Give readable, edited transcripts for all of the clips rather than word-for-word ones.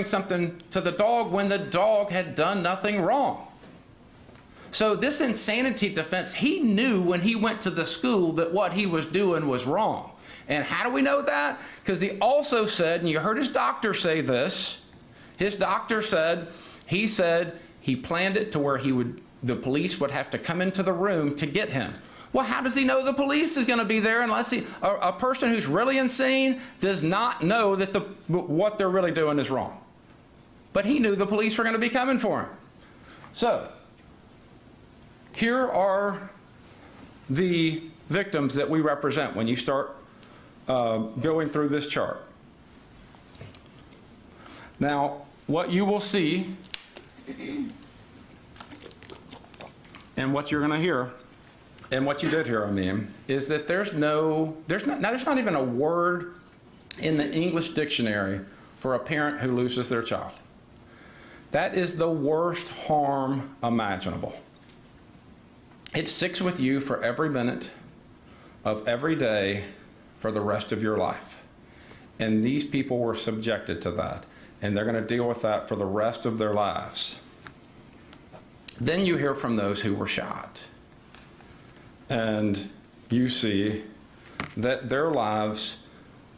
something to the dog when the dog had done nothing wrong. So this insanity defense, he knew when he went to the school that what he was doing was wrong. And how do we know that? Because he also said, and you heard his doctor say this, his doctor said, he planned it to where the police would have to come into the room to get him. Well, how does he know the police is going to be there unless a person who's really insane does not know that what they're really doing is wrong? But he knew the police were going to be coming for him. So, here are the victims that we represent when you start going through this chart. Now, what you will see, and what you're going to hear, and what you did hear, I mean, is that there's not even a word in the English dictionary for a parent who loses their child. That is the worst harm imaginable. It sticks with you for every minute of every day for the rest of your life. And these people were subjected to that, and they're going to deal with that for the rest of their lives. Then you hear from those who were shot. And you see that their lives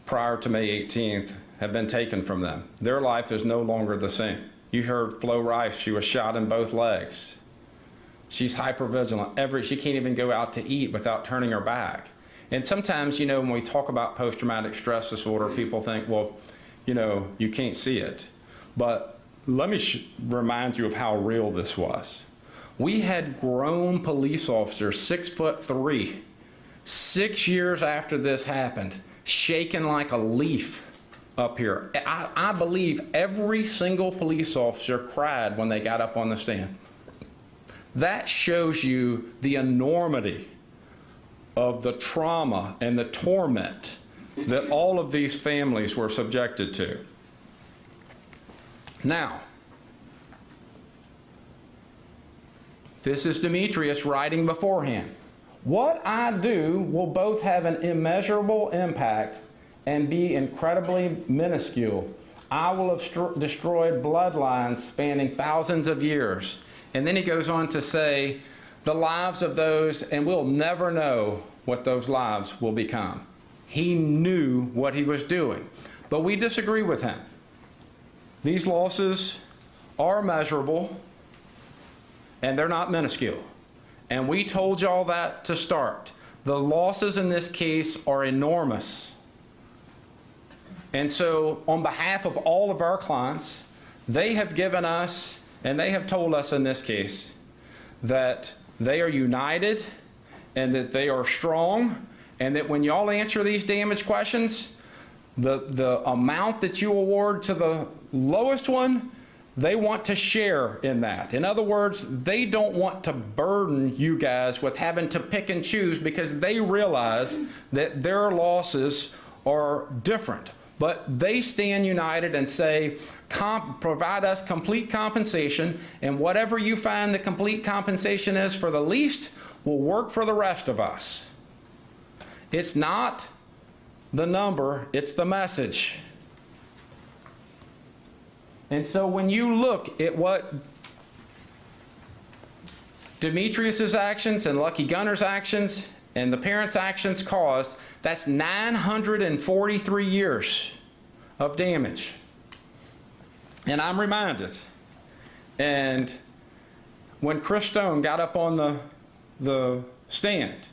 prior to May 18th have been taken from them. Their life is no longer the same. You heard Flo Rice, she was shot in both legs. She's hypervigilant. She can't even go out to eat without turning her back. And sometimes, you know, when we talk about post-traumatic stress disorder, people think, well, you know, you can't see it. But let me remind you of how real this was. We had grown police officers, 6'3", 6 years after this happened, shaking like a leaf up here. I believe every single police officer cried when they got up on the stand. That shows you the enormity of the trauma and the torment that all of these families were subjected to. Now, this is Demetrius writing beforehand. What I do will both have an immeasurable impact and be incredibly minuscule. I will have destroyed bloodlines spanning thousands of years. And then he goes on to say, the lives of those, and we'll never know what those lives will become. He knew what he was doing, but we disagree with him. These losses are measurable, and they're not minuscule. And we told y'all that to start. The losses in this case are enormous. And so on behalf of all of our clients, they have given us, and they have told us in this case, that they are united and that they are strong, and that when y'all answer these damage questions, the amount that you award to the lowest one, they want to share in that. In other words, they don't want to burden you guys with having to pick and choose because they realize that their losses are different. But they stand united and say, provide us complete compensation, and whatever you find the complete compensation is for the least will work for the rest of us. It's not the number, it's the message. And so when you look at what Demetrius's actions and Lucky Gunner's actions and the parents' actions caused, that's 943 years of damage. And I'm reminded, and when Chris Stone got up on the stand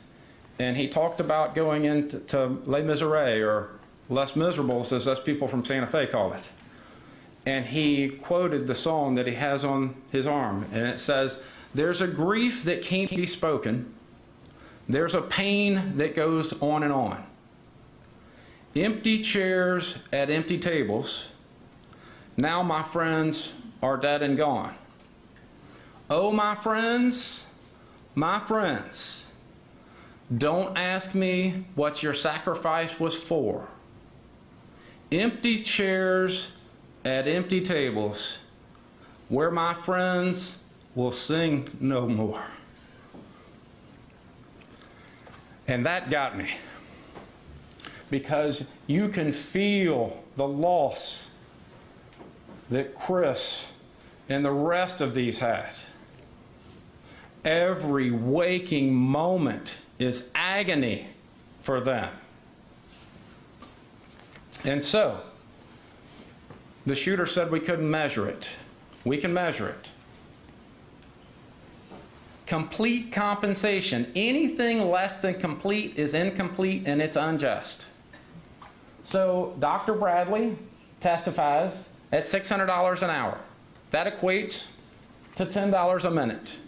and he talked about going into Les Miserables, or Les Miserables as us people from Santa Fe call it, and he quoted the song that he has on his arm, and it says, there's a grief that can't be spoken, there's a pain that goes on and on. Empty chairs at empty tables, now my friends are dead and gone. Oh, my friends, don't ask me what your sacrifice was for. Empty chairs at empty tables, where my friends will sing no more. And that got me, because you can feel the loss that Chris and the rest of these had. Every waking moment is agony for them. And so, the shooter said we couldn't measure it. We can measure it. Complete compensation. Anything less than complete is incomplete and it's unjust. So Dr. Bradley testifies at $600 an hour. That equates to $10 a minute.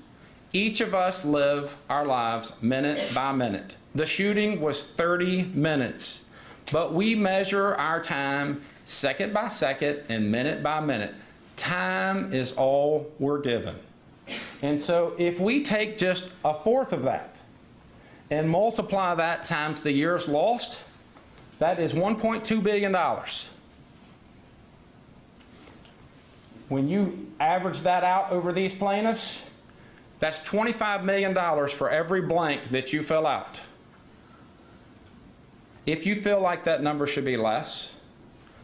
Each of us live our lives minute by minute. The shooting was 30 minutes, but we measure our time second by second and minute by minute. Time is all we're given. And so if we take just a fourth of that and multiply that times the years lost, that is $1.2 billion. When you average that out over these plaintiffs, that's $25 million for every blank that you fill out. If you feel like that number should be less,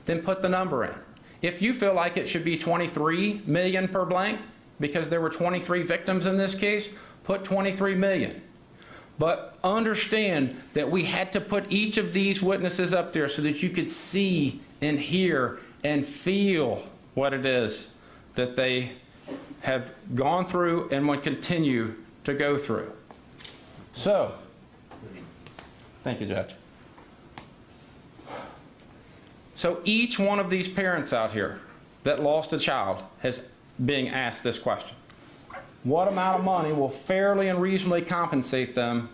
then put the number in. If you feel like it should be 23 million per blank, because there were 23 victims in this case, put 23 million. But understand that we had to put each of these witnesses up there so that you could see and hear and feel what it is that they have gone through and would continue to go through. So, thank you, Judge. So each one of these parents out here that lost a child is being asked this question. What amount of money will fairly and reasonably compensate them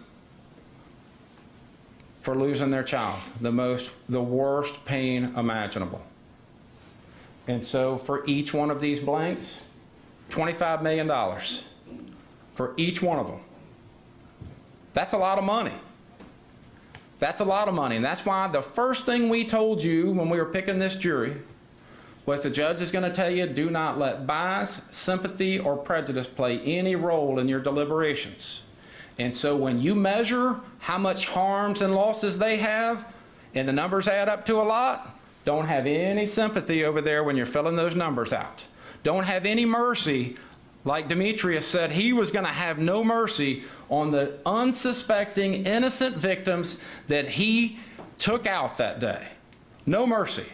for losing their child? The worst pain imaginable. And so for each one of these blanks, $25 million for each one of them. That's a lot of money. That's a lot of money, and that's why the first thing we told you when we were picking this jury was the judge is going to tell you, do not let bias, sympathy, or prejudice play any role in your deliberations. And so when you measure how much harms and losses they have, and the numbers add up to a lot, don't have any sympathy over there when you're filling those numbers out. Don't have any mercy, like Demetrius said he was going to have no mercy on the unsuspecting, innocent victims that he took out that day. No mercy.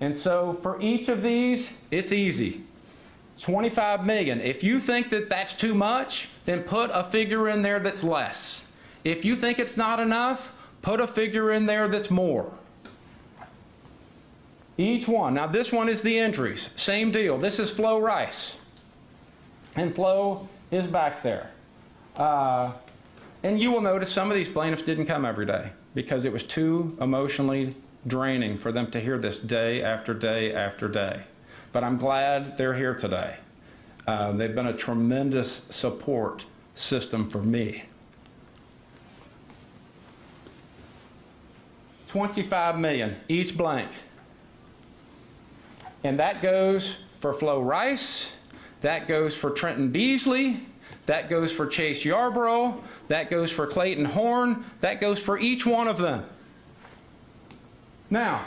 And so for each of these, it's easy. 25 million. If you think that that's too much, then put a figure in there that's less. If you think it's not enough, put a figure in there that's more. Each one. Now this one is the injuries. Same deal. This is Flo Rice. And Flo is back there. And you will notice some of these plaintiffs didn't come every day because it was too emotionally draining for them to hear this day after day after day. But I'm glad they're here today. They've been a tremendous support system for me. 25 million, each blank. And that goes for Flo Rice, that goes for Trenton Beasley, that goes for Chase Yarborough, that goes for Clayton Horn, that goes for each one of them. Now,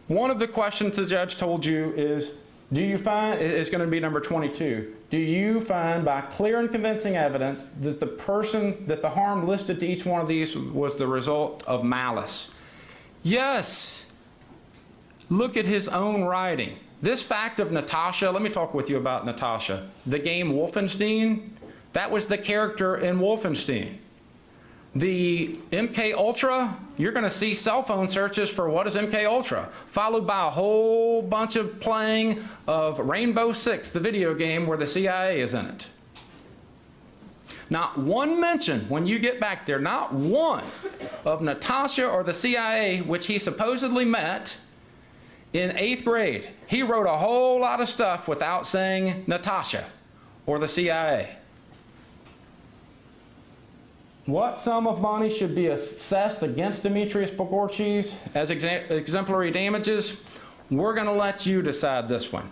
one of the questions the judge told you is, do you find, it's going to be number 22, do you find by clear and convincing evidence that the harm listed to each one of these was the result of malice? Yes. Look at his own writing. This fact of Natasha, let me talk with you about Natasha. The game Wolfenstein, that was the character in Wolfenstein. The MK Ultra, you're going to see cell phone searches for what is MK Ultra, followed by a whole bunch of playing of Rainbow Six, the video game where the CIA is in it. Not one mention, when you get back there, not one of Natasha or the CIA, which he supposedly met in 8th grade. He wrote a whole lot of stuff without saying Natasha or the CIA. What sum of money should be assessed against Demetrius Pagourtzis as exemplary damages? We're going to let you decide this one.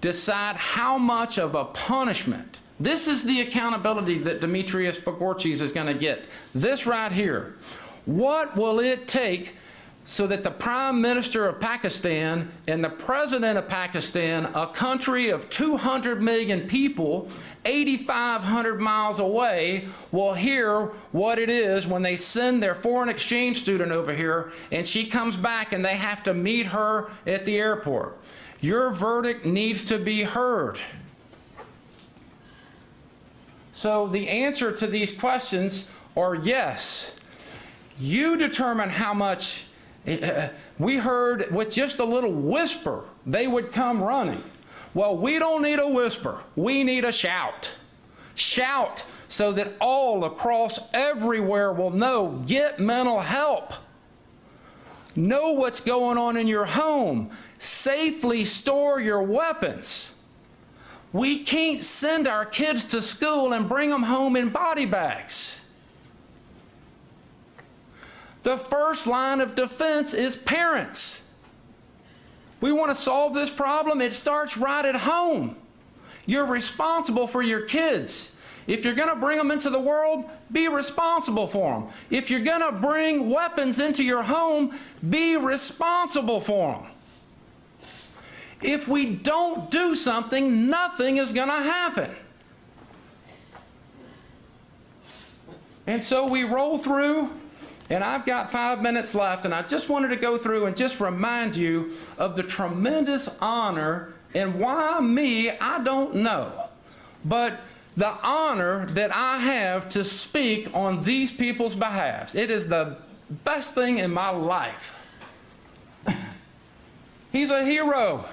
Decide how much of a punishment. This is the accountability that Demetrius Pagourtzis is going to get. This right here. What will it take so that the Prime Minister of Pakistan and the President of Pakistan, a country of 200 million people, 8,500 miles away, will hear what it is when they send their foreign exchange student over here and she comes back and they have to meet her at the airport. Your verdict needs to be heard. So the answer to these questions are yes. You determine how much. We heard with just a little whisper, they would come running. Well, we don't need a whisper. We need a shout. Shout so that all across everywhere will know. Get mental help. Know what's going on in your home. Safely store your weapons. We can't send our kids to school and bring them home in body bags. The first line of defense is parents. We want to solve this problem. It starts right at home. You're responsible for your kids. If you're going to bring them into the world, be responsible for them. If you're going to bring weapons into your home, be responsible for them. If we don't do something, nothing is going to happen. And so we roll through. And I've got 5 minutes left, and I just wanted to go through and just remind you of the tremendous honor, and why me, I don't know. But the honor that I have to speak on these people's behalf. It is the best thing in my life. He's a hero.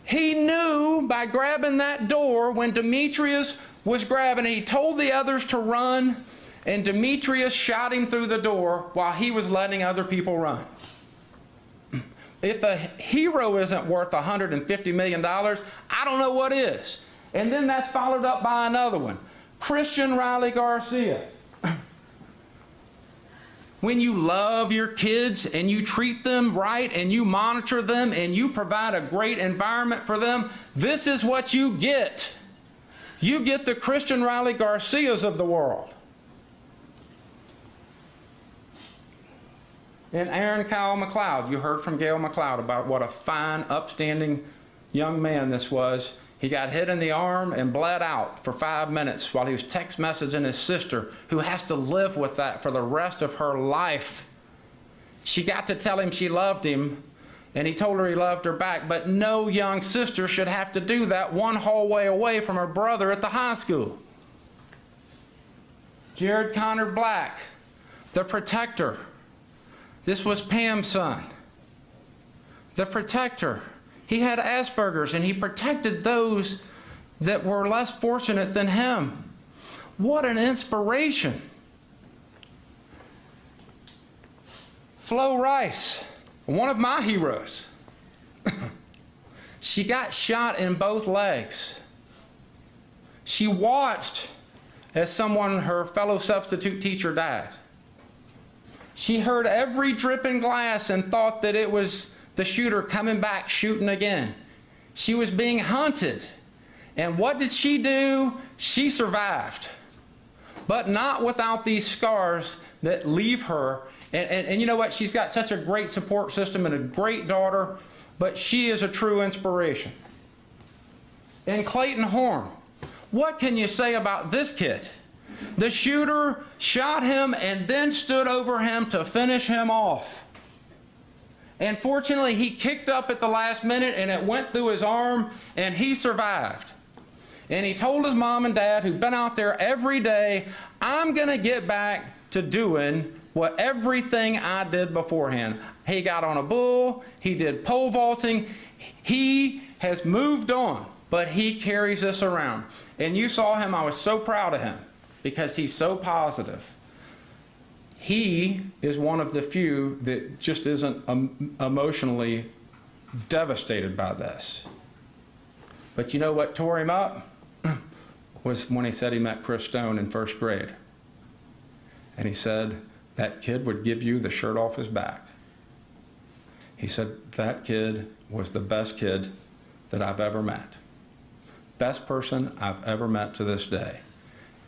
He knew by grabbing that door when Demetrius was grabbing, he told the others to run. And Demetrius shot him through the door while he was letting other people run. If a hero isn't worth $150 million, I don't know what is. And then that's followed up by another one. Christian Riley Garcia. When you love your kids and you treat them right and you monitor them and you provide a great environment for them, this is what you get. You get the Christian Riley Garcias of the world. And Aaron Kyle McLeod, you heard from Gail McLeod about what a fine, upstanding young man this was. He got hit in the arm and bled out for 5 minutes while he was text messaging his sister, who has to live with that for the rest of her life. She got to tell him she loved him, and he told her he loved her back, but no young sister should have to do that one hallway away from her brother at the high school. Jared Connor Black, the protector. This was Pam's son. The protector. He had Asperger's, and he protected those that were less fortunate than him. What an inspiration. Flo Rice, one of my heroes. She got shot in both legs. She watched as someone, her fellow substitute teacher, died. She heard every dripping glass and thought that it was the shooter coming back shooting again. She was being hunted. And what did she do? She survived. But not without these scars that leave her. And you know what? She's got such a great support system and a great daughter, but she is a true inspiration. And Clayton Horn, what can you say about this kid? The shooter shot him and then stood over him to finish him off. And fortunately, he kicked up at the last minute and it went through his arm and he survived. And he told his mom and dad, who'd been out there every day, I'm going to get back to doing what everything I did beforehand. He got on a bull, he did pole vaulting, he has moved on, but he carries this around. And you saw him, I was so proud of him, because he's so positive. He is one of the few that just isn't emotionally devastated by this. But you know what tore him up? Was when he said he met Chris Stone in first grade. And he said, that kid would give you the shirt off his back. He said, that kid was the best kid that I've ever met. Best person I've ever met to this day.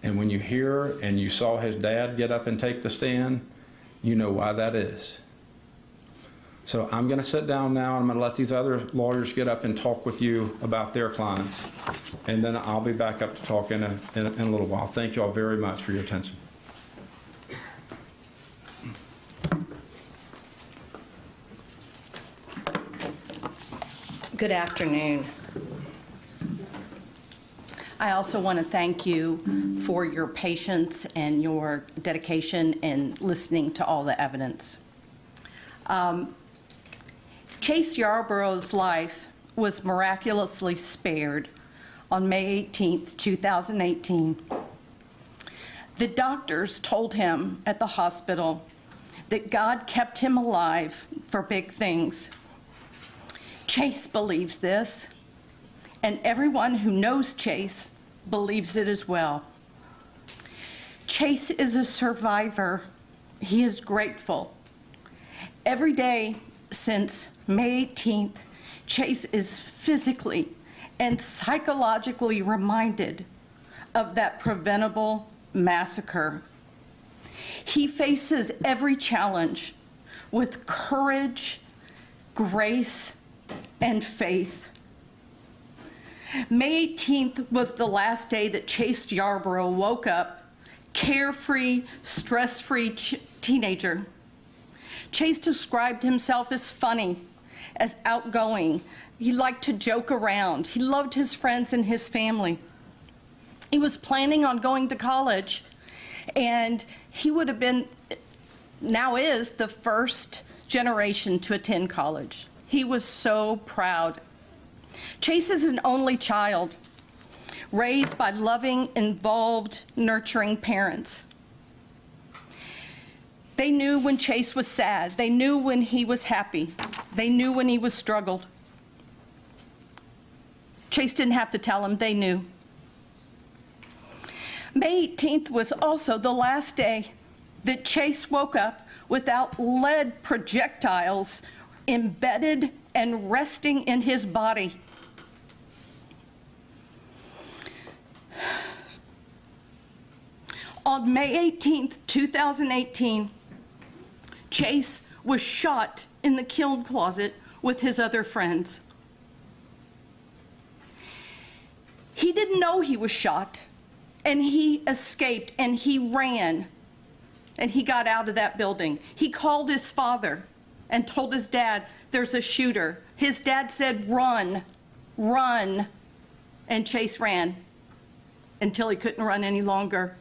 And when you hear and you saw his dad get up and take the stand, you know why that is. So I'm going to sit down now, and I'm going to let these other lawyers get up and talk with you about their clients. And then I'll be back up to talk in a little while. Thank you all very much for your attention. Good afternoon. I also want to thank you for your patience and your dedication in listening to all the evidence. Chase Yarborough's life was miraculously spared on May 18th, 2018. The doctors told him at the hospital that God kept him alive for big things. Chase believes this, and everyone who knows Chase believes it as well. Chase is a survivor. He is grateful. Every day since May 18th, Chase is physically and psychologically reminded of that preventable massacre. He faces every challenge with courage, grace, and faith. May 18th was the last day that Chase Yarborough woke up, carefree, stress-free teenager. Chase described himself as funny, as outgoing. He liked to joke around. He loved his friends and his family. He was planning on going to college, and he would have been, now is, the first generation to attend college. He was so proud. Chase is an only child, raised by loving, involved, nurturing parents. They knew when Chase was sad. They knew when he was happy. They knew when he was struggled. Chase didn't have to tell them, they knew. May 18th was also the last day that Chase woke up without lead projectiles embedded and resting in his body. On May 18th, 2018, Chase was shot in the kiln closet with his other friends. He didn't know he was shot, and he escaped, and he ran, and he got out of that building. He called his father and told his dad, there's a shooter. His dad said, run, run, and Chase ran until he couldn't run any longer.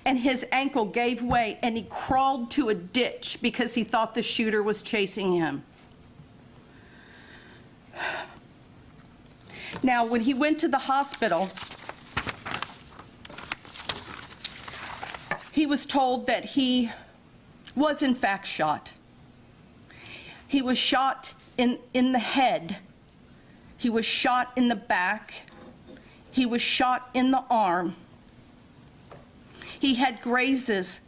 And his ankle gave way, and he crawled to a ditch because he thought the shooter was chasing him. Now, when he went to the hospital, he was told that he was in fact shot. He was shot in the head. He was shot in the back. He was shot in the arm. He had grazes,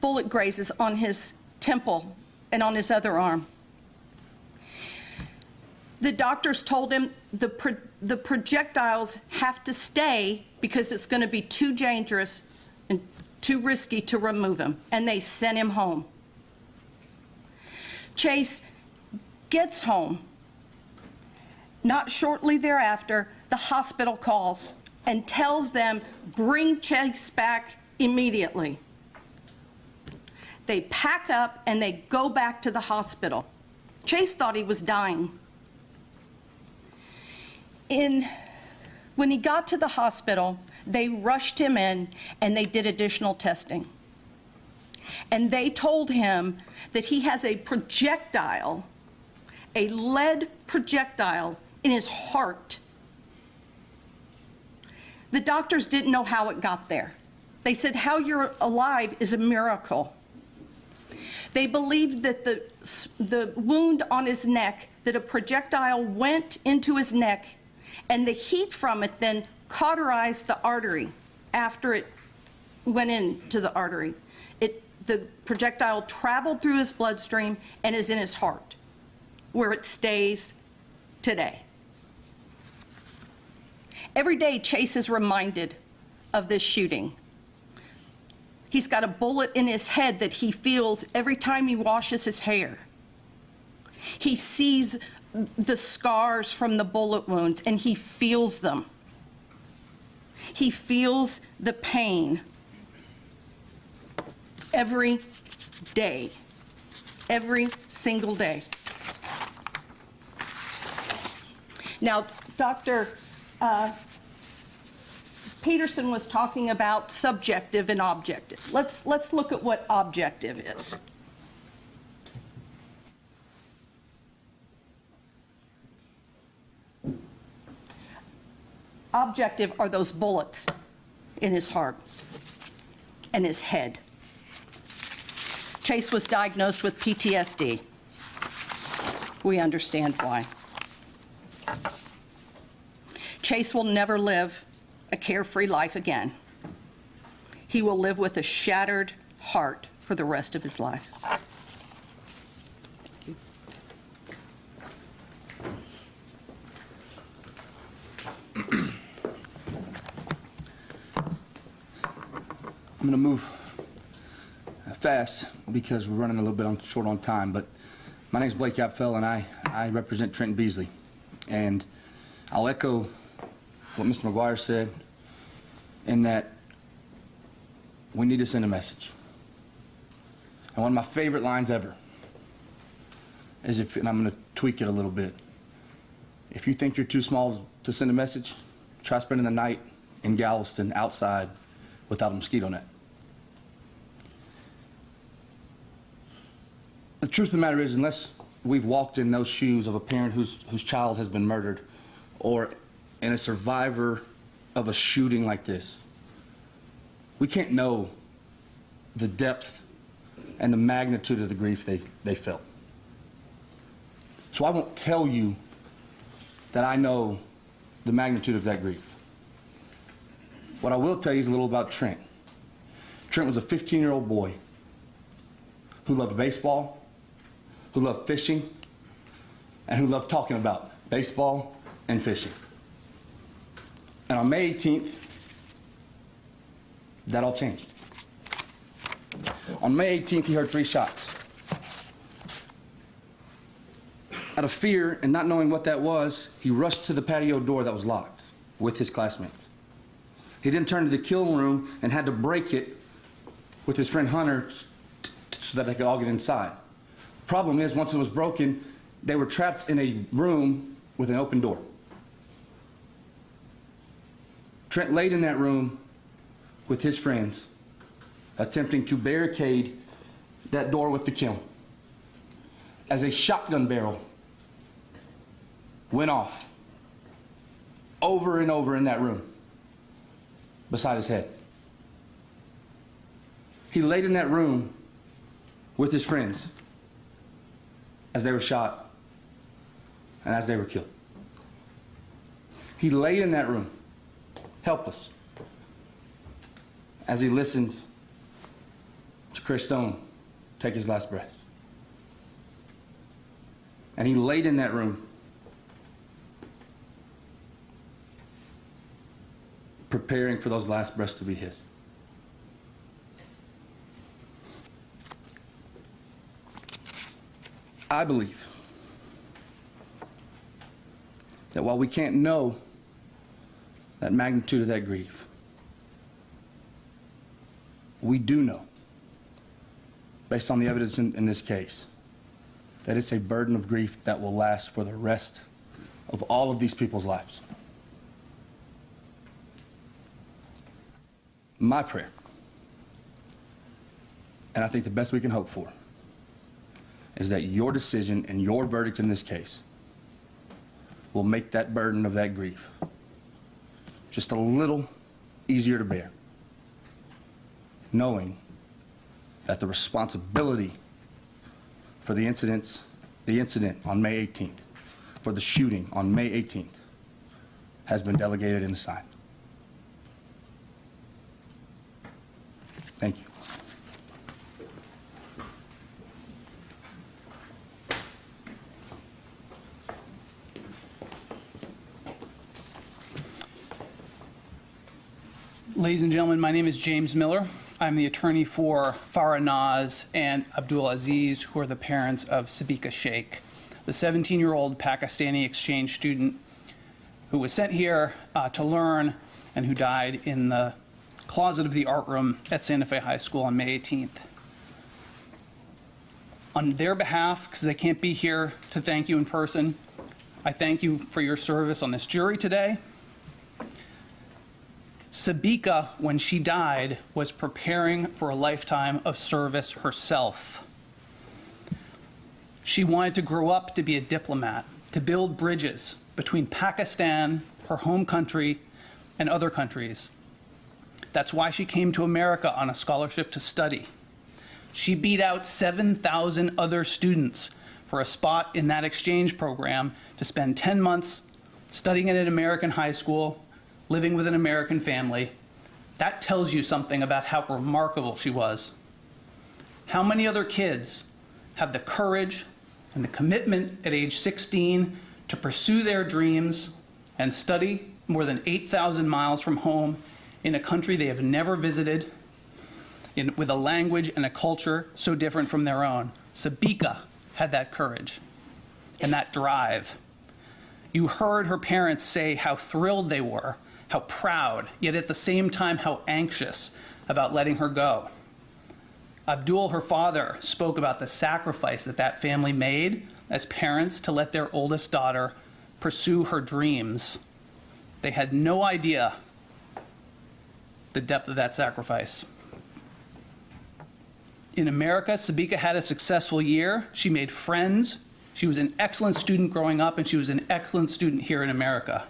bullet grazes on his temple and on his other arm. The doctors told him the projectiles have to stay because it's going to be too dangerous and too risky to remove him, and they sent him home. Chase gets home. Not shortly thereafter, the hospital calls and tells them, bring Chase back immediately. They pack up and they go back to the hospital. Chase thought he was dying. When he got to the hospital, they rushed him in and they did additional testing. And they told him that he has a projectile, a lead projectile in his heart. The doctors didn't know how it got there. They said, how you're alive is a miracle. They believed that the wound on his neck, that a projectile went into his neck, and the heat from it then cauterized the artery after it went into the artery. The projectile traveled through his bloodstream and is in his heart, where it stays today. Every day, Chase is reminded of this shooting. He's got a bullet in his head that he feels every time he washes his hair. He sees the scars from the bullet wounds, and he feels them. He feels the pain every day, every single day. Now, Dr. Peterson was talking about subjective and objective. Let's look at what objective is. Objective are those bullets in his heart and his head. Chase was diagnosed with PTSD. We understand why. Chase will never live a carefree life again. He will live with a shattered heart for the rest of his life. Thank you. I'm going to move fast because we're running a little bit short on time, but my name's Blake Apfel, and I represent Trenton Beasley. And I'll echo what Mr. McGuire said in that we need to send a message. And one of my favorite lines ever is and I'm going to tweak it a little bit. If you think you're too small to send a message, try spending the night in Galveston outside without a mosquito net. The truth of the matter is, unless we've walked in those shoes of a parent whose child has been murdered, or in a survivor of a shooting like this, we can't know the depth and the magnitude of the grief they felt. So I won't tell you that I know the magnitude of that grief. What I will tell you is a little about Trent. Trent was a 15-year-old boy who loved baseball, who loved fishing, and who loved talking about baseball and fishing. And on May 18th, that all changed. On May 18th, he heard 3 shots. Out of fear and not knowing what that was, he rushed to the patio door that was locked with his classmates. He then turned to the kiln room and had to break it with his friend Hunter so that they could all get inside. Problem is, once it was broken, they were trapped in a room with an open door. Trent laid in that room with his friends, attempting to barricade that door with the kiln, as a shotgun barrel went off over and over in that room beside his head. He laid in that room with his friends as they were shot and as they were killed. He lay in that room, helpless, as he listened to Chris Stone take his last breath. And he laid in that room, preparing for those last breaths to be his. I believe that while we can't know that magnitude of that grief, we do know, based on the evidence in this case, that it's a burden of grief that will last for the rest of all of these people's lives. My prayer, and I think the best we can hope for, is that your decision and your verdict in this case will make that burden of that grief just a little easier to bear, knowing that the responsibility for the incident on May 18th, for the shooting on May 18th, has been delegated and assigned. Thank you. Ladies and gentlemen, my name is James Miller. I'm the attorney for Farah Naz and Abdul Aziz, who are the parents of Sabika Sheikh. the 17-year-old Pakistani exchange student who was sent here to learn and who died in the closet of the art room at Santa Fe High School on May 18th. On their behalf, because they can't be here to thank you in person, I thank you for your service on this jury today. Sabika, when she died, was preparing for a lifetime of service herself. She wanted to grow up to be a diplomat, to build bridges between Pakistan, her home country, and other countries. That's why she came to America on a scholarship to study. She beat out 7,000 other students for a spot in that exchange program to spend 10 months studying at an American high school, living with an American family. That tells you something about how remarkable she was. How many other kids have the courage and the commitment at age 16 to pursue their dreams and study more than 8,000 miles from home in a country they have never visited, with a language and a culture so different from their own? Sabika had that courage and that drive. You heard her parents say how thrilled they were, how proud, yet at the same time how anxious about letting her go. Abdul, her father, spoke about the sacrifice that that family made as parents to let their oldest daughter pursue her dreams. They had no idea the depth of that sacrifice. In America, Sabika had a successful year. She made friends. She was an excellent student growing up, and she was an excellent student here in America.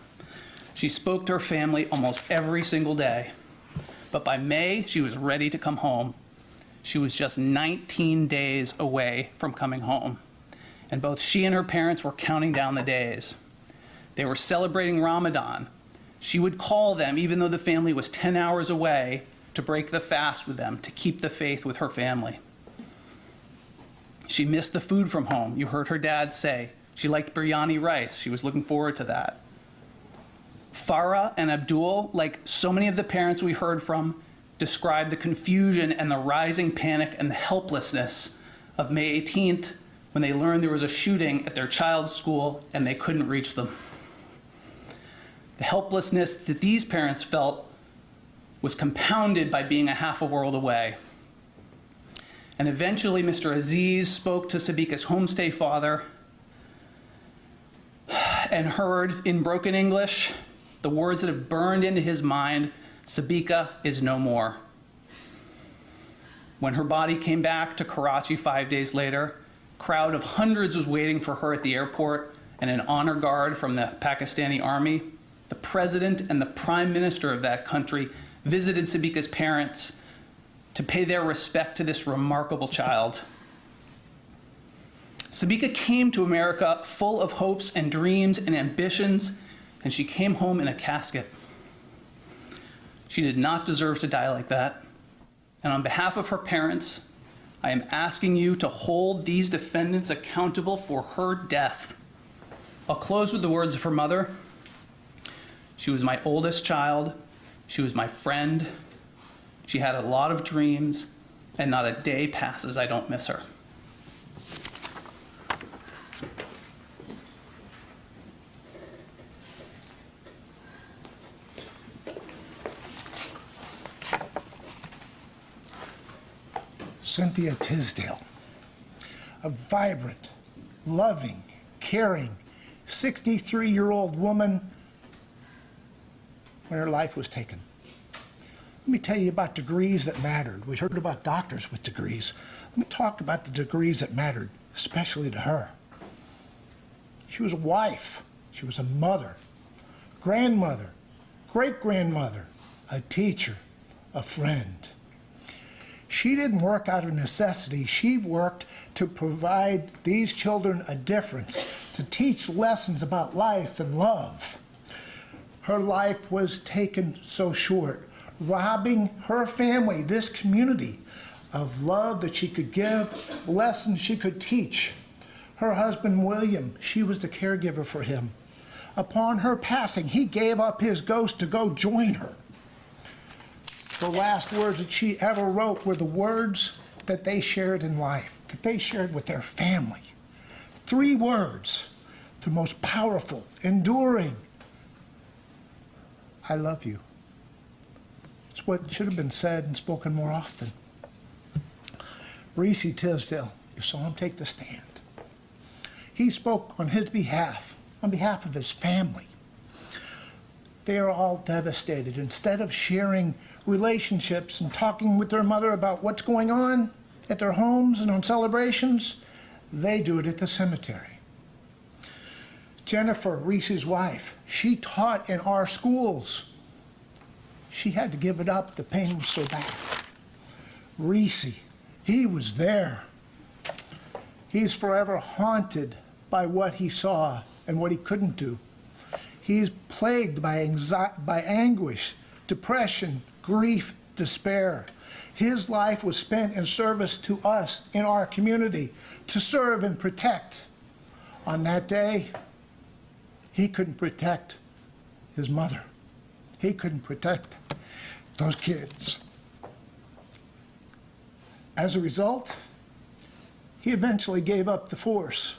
She spoke to her family almost every single day. But by May, she was ready to come home. She was just 19 days away from coming home. And both she and her parents were counting down the days. They were celebrating Ramadan. She would call them, even though the family was 10 hours away, to break the fast with them, to keep the faith with her family. She missed the food from home. You heard her dad say she liked biryani rice. She was looking forward to that. Farah and Abdul, like so many of the parents we heard from, described the confusion and the rising panic and the helplessness of May 18th when they learned there was a shooting at their child's school and they couldn't reach them. The helplessness that these parents felt was compounded by being a half a world away. And eventually, Mr. Aziz spoke to Sabika's homestay father and heard in broken English the words that have burned into his mind, "Sabika is no more." When her body came back to Karachi 5 days later, a crowd of hundreds was waiting for her at the airport and an honor guard from the Pakistani army. The president and the prime minister of that country visited Sabika's parents to pay their respect to this remarkable child. Sabika came to America full of hopes and dreams and ambitions, and she came home in a casket. She did not deserve to die like that. And on behalf of her parents, I am asking you to hold these defendants accountable for her death. I'll close with the words of her mother. She was my oldest child. She was my friend. She had a lot of dreams, and not a day passes I don't miss her. Cynthia Tisdale, a vibrant, loving, caring, 63-year-old woman when her life was taken. Let me tell you about degrees that mattered. We heard about doctors with degrees. Let me talk about the degrees that mattered, especially to her. She was a wife. She was a mother, grandmother, great-grandmother, a teacher, a friend. She didn't work out of necessity. She worked to provide these children a difference, to teach lessons about life and love. Her life was taken so short, robbing her family, this community, of love that she could give, lessons she could teach. Her husband, William, she was the caregiver for him. Upon her passing, he gave up his ghost to go join her. The last words that she ever wrote were the words that they shared in life, that they shared with their family. 3 words, the most powerful, enduring. I love you. It's what should have been said and spoken more often. Reese Tisdale, you saw him take the stand. He spoke on his behalf, on behalf of his family. They are all devastated. Instead of sharing relationships and talking with their mother about what's going on at their homes and on celebrations, they do it at the cemetery. Jennifer, Reese's wife, she taught in our schools. She had to give it up. The pain was so bad. Reese, he was there. He's forever haunted by what he saw and what he couldn't do. He's plagued by anguish, depression, grief, despair. His life was spent in service to us in our community, to serve and protect. On that day, he couldn't protect his mother. He couldn't protect those kids. As a result, he eventually gave up the force.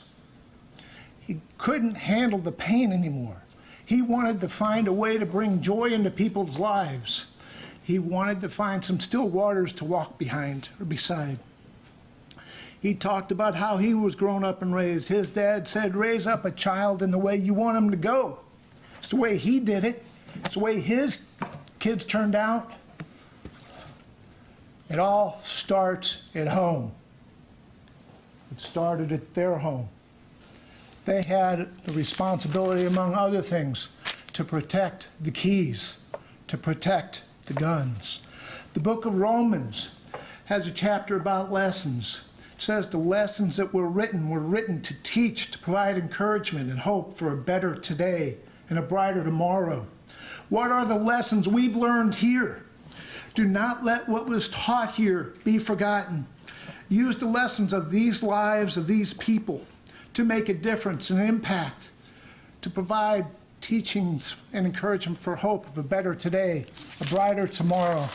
He couldn't handle the pain anymore. He wanted to find a way to bring joy into people's lives. He wanted to find some still waters to walk behind or beside. He talked about how he was grown up and raised. His dad said, raise up a child in the way you want him to go. It's the way he did it. It's the way his kids turned out. It all starts at home. It started at their home. They had the responsibility, among other things, to protect the keys, to protect the guns. The book of Romans has a chapter about lessons. It says the lessons that were written to teach, to provide encouragement and hope for a better today and a brighter tomorrow. What are the lessons we've learned here? Do not let what was taught here be forgotten. Use the lessons of these lives, of these people, to make a difference, an impact, to provide teachings and encouragement for hope of a better today, a brighter tomorrow.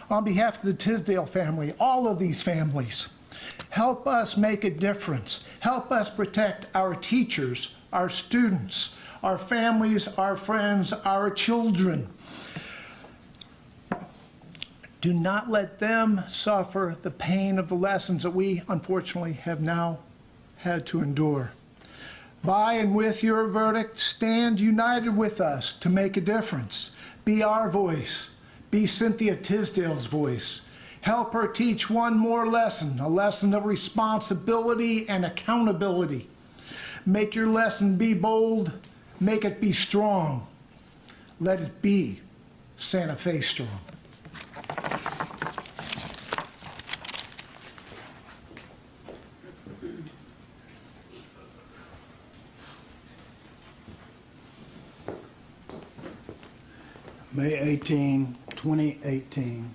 On behalf of the Tisdale family, all of these families, help us make a difference. Help us protect our teachers, our students, our families, our friends, our children. Do not let them suffer the pain of the lessons that we, unfortunately, have now had to endure. By and with your verdict, stand united with us to make a difference. Be our voice. Be Cynthia Tisdale's voice. Help her teach one more lesson, a lesson of responsibility and accountability. Make your lesson be bold. Make it be strong. Let it be Santa Fe strong. May 18, 2018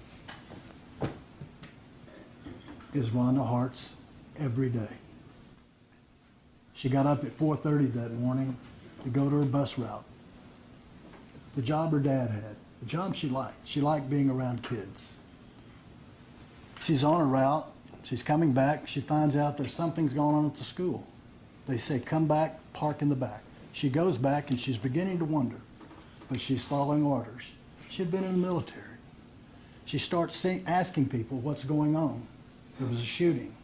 is Rhonda Hart's every day. She got up at 4:30 that morning to go to her bus route. The job her dad had, the job she liked. She liked being around kids. She's on her route, she's coming back, she finds out there's something's going on at the school. They say, come back, park in the back. She goes back and she's beginning to wonder, but she's following orders. She had been in the military. She starts asking people what's going on. There was a shooting.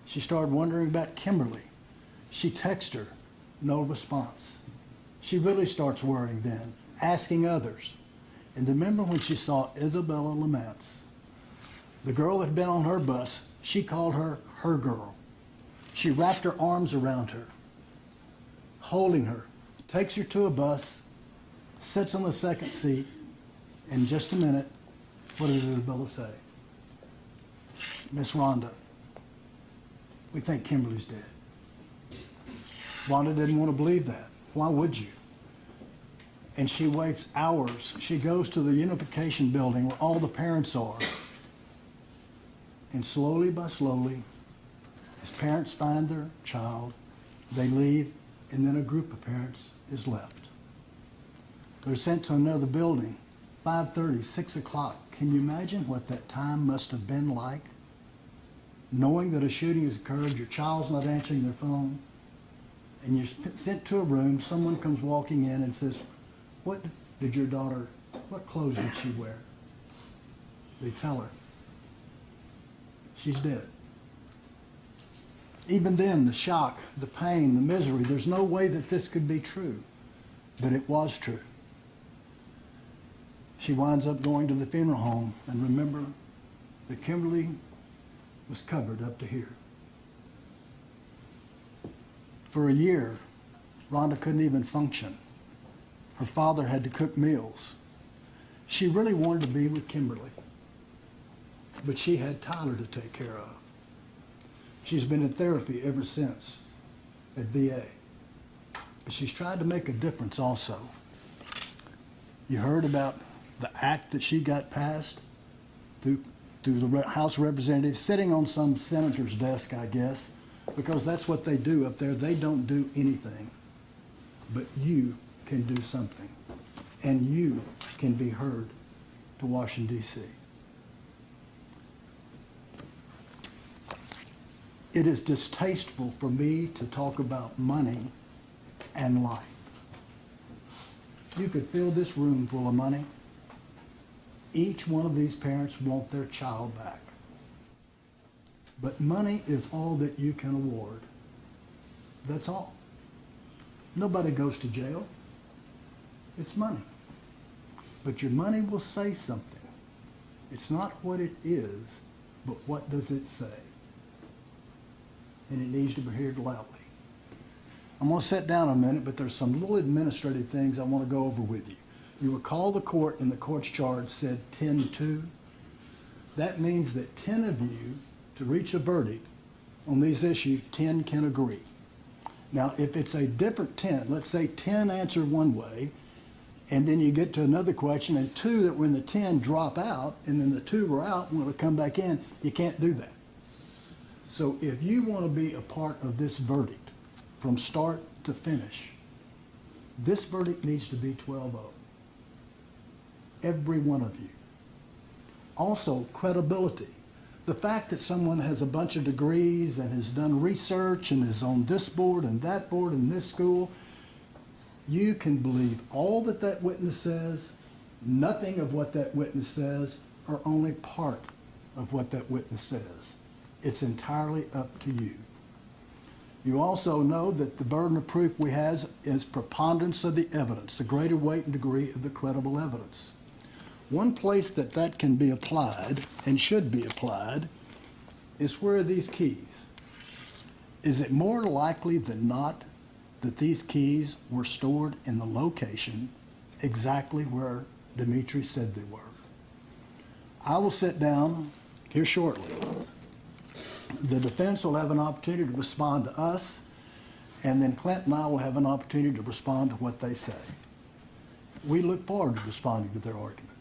She started wondering about Kimberly. She texts her, no response. She really starts worrying then, asking others. And remember when she saw Isabella Lamance, the girl that had been on her bus, she called her her girl. She wrapped her arms around her, holding her, takes her to a bus, sits on the second seat. In just a minute, what does Isabella say? Miss Rhonda, we think Kimberly's dead. Rhonda didn't want to believe that. Why would you? And she waits hours. She goes to the unification building where all the parents are. And slowly by slowly, as parents find their child, they leave, and then a group of parents is left. They're sent to another building, 5:30, 6 o'clock. Can you imagine what that time must have been like? Knowing that a shooting has occurred, your child's not answering their phone, and you're sent to a room, someone comes walking in and says, what did your daughter, what clothes did she wear? They tell her. She's dead. Even then, the shock, the pain, the misery, there's no way that this could be true, but it was true. She winds up going to the funeral home, and remember that Kimberly was covered up to here. For a year, Rhonda couldn't even function. Her father had to cook meals. She really wanted to be with Kimberly, but she had Tyler to take care of. She's been in therapy ever since at VA, but she's tried to make a difference also. You heard about the act that she got passed through the House of Representatives, sitting on some senator's desk, I guess, because that's what they do up there. They don't do anything, but you can do something, and you can be heard to Washington, D.C. It is distasteful for me to talk about money and life. You could fill this room full of money. Each one of these parents want their child back. But money is all that you can award. That's all. Nobody goes to jail. It's money. But your money will say something. It's not what it is, but what does it say? And it needs to be heard loudly. I'm going to sit down a minute, but there's some little administrative things I want to go over with you. You recall the court in the court's charge said 10-2. That means that 10 of you, to reach a verdict on these issues, 10 can agree. Now, if it's a different 10, let's say 10 answer one way, and then you get to another question, and 2 that were in the 10 drop out, and then the 2 were out and want to come back in, you can't do that. So if you want to be a part of this verdict from start to finish, this verdict needs to be 12-0. Every one of you. Also, credibility. The fact that someone has a bunch of degrees and has done research and is on this board and that board and this school, you can believe all that that witness says, nothing of what that witness says, or only part of what that witness says. It's entirely up to you. You also know that the burden of proof we have is preponderance of the evidence, the greater weight and degree of the credible evidence. One place that that can be applied and should be applied is where are these keys? Is it more likely than not that these keys were stored in the location exactly where Dimitri said they were? I will sit down here shortly. The defense will have an opportunity to respond to us, and then Clint and I will have an opportunity to respond to what they say. We look forward to responding to their argument.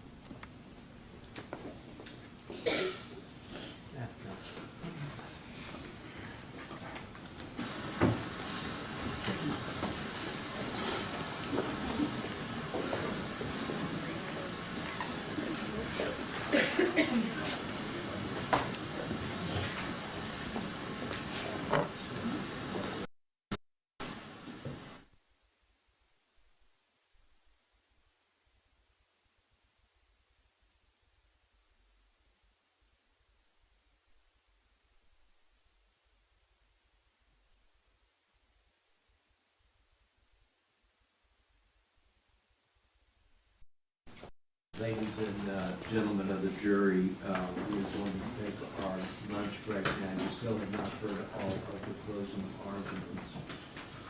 Ladies and gentlemen of the jury, we're going to take our lunch break now. You still have not heard all of the closing arguments.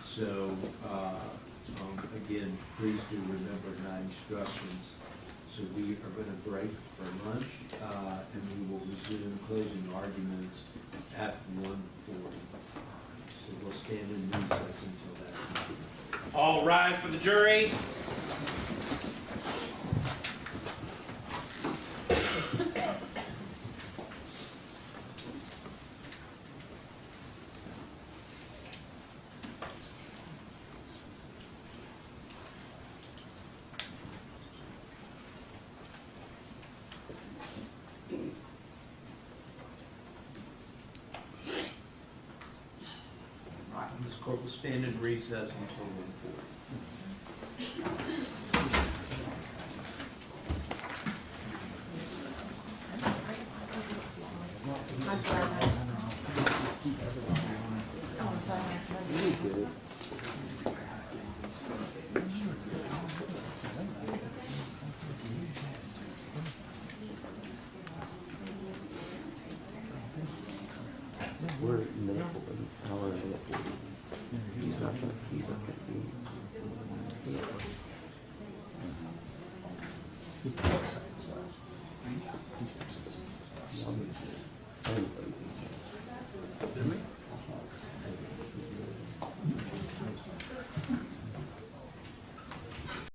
So, again, please do remember my instructions. So we are going to break for lunch, and we will resume closing arguments at 1:40. So we'll stand in recess until that time. All rise for the jury. Right, Ms. Court will stand in recess until 1:40. We're in the middle of an hour and a minute 40. He's not gonna be.